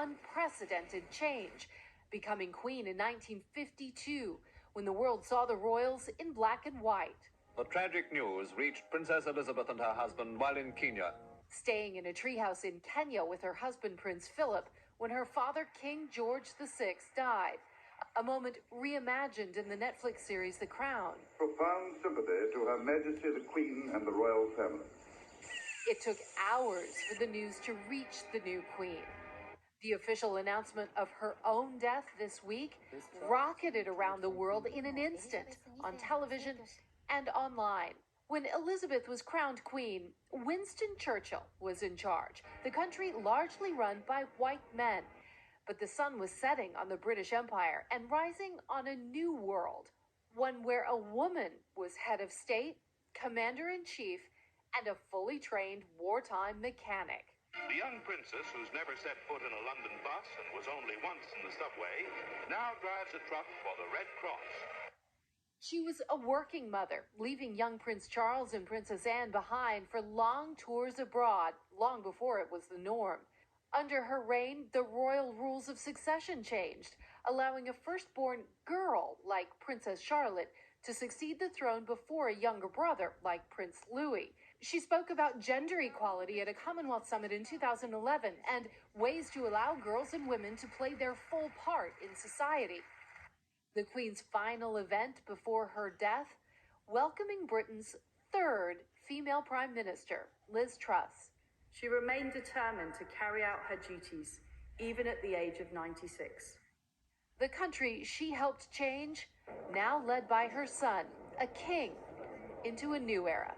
unprecedented change, becoming queen in 1952 when the world saw the royals in black and white. The tragic news reached Princess Elizabeth and her husband while in Kenya. Staying in a treehouse in Kenya with her husband, Prince Philip, when her father, King George VI, died. A moment reimagined in the Netflix series The Crown. Profound sympathy to Her Majesty the Queen and the royal family. It took hours for the news to reach the new queen. The official announcement of her own death this week rocketed around the world in an instant on television and online. When Elizabeth was crowned queen, Winston Churchill was in charge, the country largely run by white men. But the sun was setting on the British Empire and rising on a new world, one where a woman was head of state, commander-in-chief, and a fully trained wartime mechanic. The young princess, who's never set foot in a London bus and was only once in the subway, now drives a truck for the Red Cross. She was a working mother, leaving young Prince Charles and Princess Anne behind for long tours abroad, long before it was the norm. Under her reign, the royal rules of succession changed, allowing a firstborn girl like Princess Charlotte to succeed the throne before a younger brother like Prince Louis. She spoke about gender equality at a Commonwealth Summit in 2011 and ways to allow girls and women to play their full part in society. The Queen's final event before her death, welcoming Britain's third female Prime Minister, Liz Truss. She remained determined to carry out her duties, even at the age of 96. The country she helped change, now led by her son, a king, into a new era.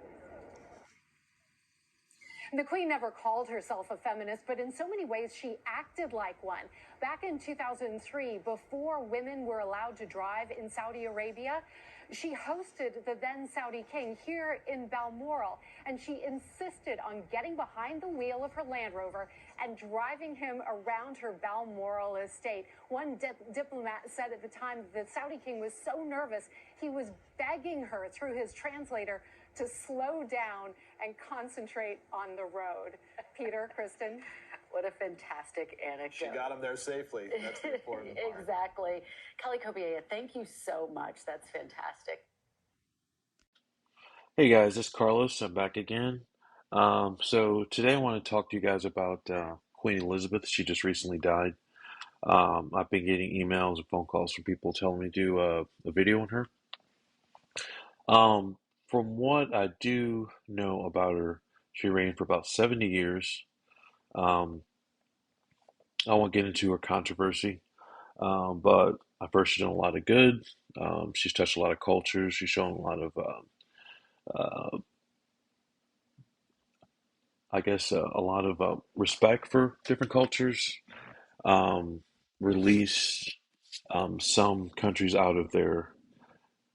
The Queen never called herself a feminist, but in so many ways she acted like one. Back in 2003, before women were allowed to drive in Saudi Arabia, she hosted the then Saudi king here in Balmoral, and she insisted on getting behind the wheel of her Land Rover and driving him around her Balmoral estate. One diplomat said at the time the Saudi king was so nervous, he was begging her through his translator to slow down and concentrate on the road. Peter, Kristen. What a fantastic anecdote. She got him there safely. That's the important part. Exactly. Kelly Kobiea, thank you so much. That's fantastic. Hey guys, this is Carlos. I'm back again. So today I want to talk to you guys about Queen Elizabeth. She just recently died. I've been getting emails and phone calls from people telling me to do a video on her. From what I do know about her, she reigned for about 70 years. I won't get into her controversy, but I've heard she's done a lot of good. She's touched a lot of cultures. She's shown a lot of, a lot of respect for different cultures. Released some countries out of their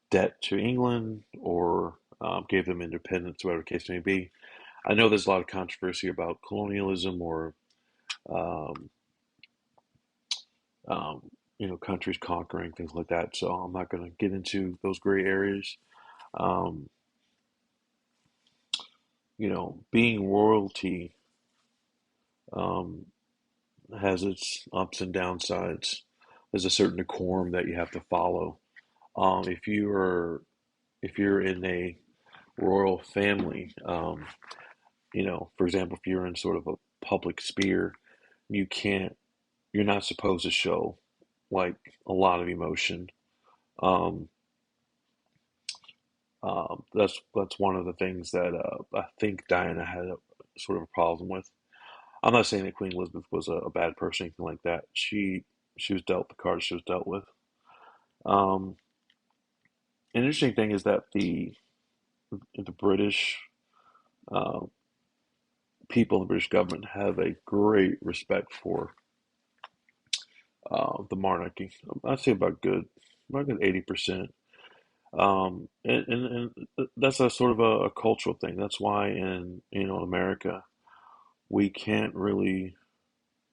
debt to England or gave them independence, whatever the case may be. I know there's a lot of controversy about colonialism or um, countries conquering things like that. So I'm not going to get into those gray areas. Um, Being royalty um, has its ups and downsides. There's a certain decorum that you have to follow. If you're in a royal family, for example, if you're in sort of a public sphere, you can't, you're not supposed to show like a lot of emotion. Um, that's one of the things that I think Diana had sort of a problem with. I'm not saying that Queen Elizabeth was a bad person, anything like that. She was dealt the cards she was dealt with. Um, an interesting thing is that the British uh, people, the British government, have a great respect for the monarchy. I'd say about good 80%. And that's a sort of a cultural thing. That's why in America we can't really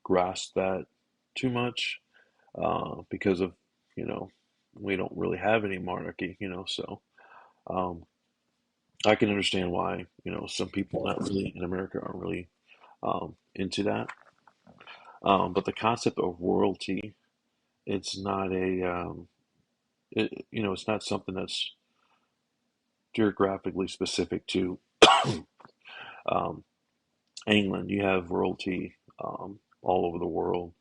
grasp that too much because of you know we don't really have any monarchy. So um, I can understand why some people not really in America aren't really into that. But the concept of royalty, it's not it's not something that's geographically specific to um, England. You have royalty all over the world.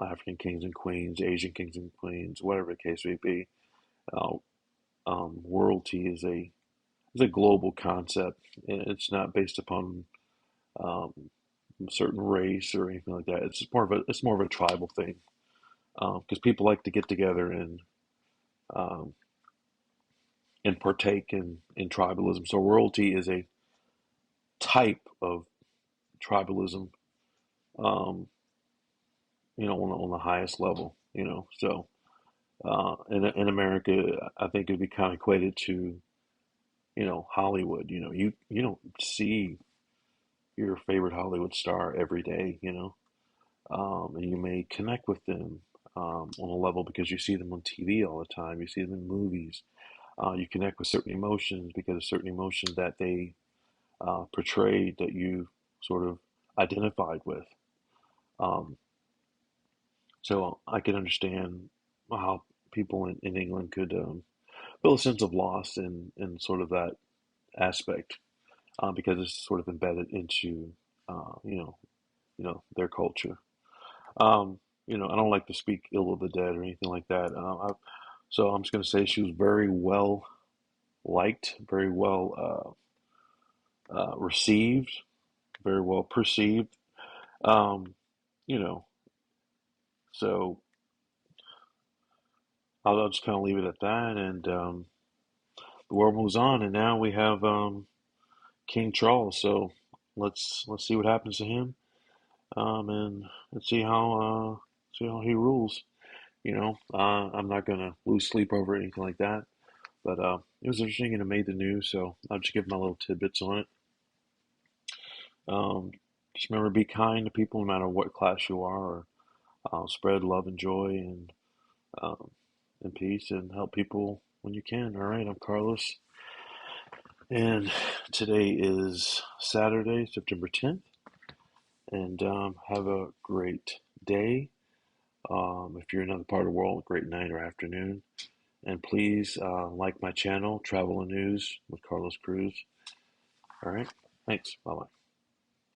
African kings and queens, Asian kings and queens, whatever the case may be. Uh, royalty is a global concept. It's not based upon um, a certain race or anything like that. It's more of a tribal thing because people like to get together um, and partake in tribalism. So royalty is a type of tribalism, um, on the highest level. So in America, I think it'd be kind of equated to Hollywood. You don't see your favorite Hollywood star every day. And you may connect with them on a level because you see them on TV all the time. You see them in movies. You connect with certain emotions because of certain emotions that they portrayed that you sort of identified with. Um, so I can understand how people in England could feel a sense of loss in sort of that aspect because it's sort of embedded into uh, you know their culture. I don't like to speak ill of the dead or anything like that. So I'm just going to say she was very well liked, very well received, very well perceived. Um, you know, so I'll just kind of leave it at that, and the world moves on, and now we have King Charles. So let's see what happens to him, and let's see how he rules. I'm not gonna lose sleep over anything like that, but it was interesting and it made the news, so I'll just give my little tidbits on it. Um, just remember, be kind to people no matter what class you are, or spread love and joy um, and peace, and help people when you can. All right, I'm Carlos, and today is Saturday, September 10th, and have a great day. If you're in another part of the world, great night or afternoon. And please like my channel, Travel and News with Carlos Cruz. All right. Thanks. Bye bye.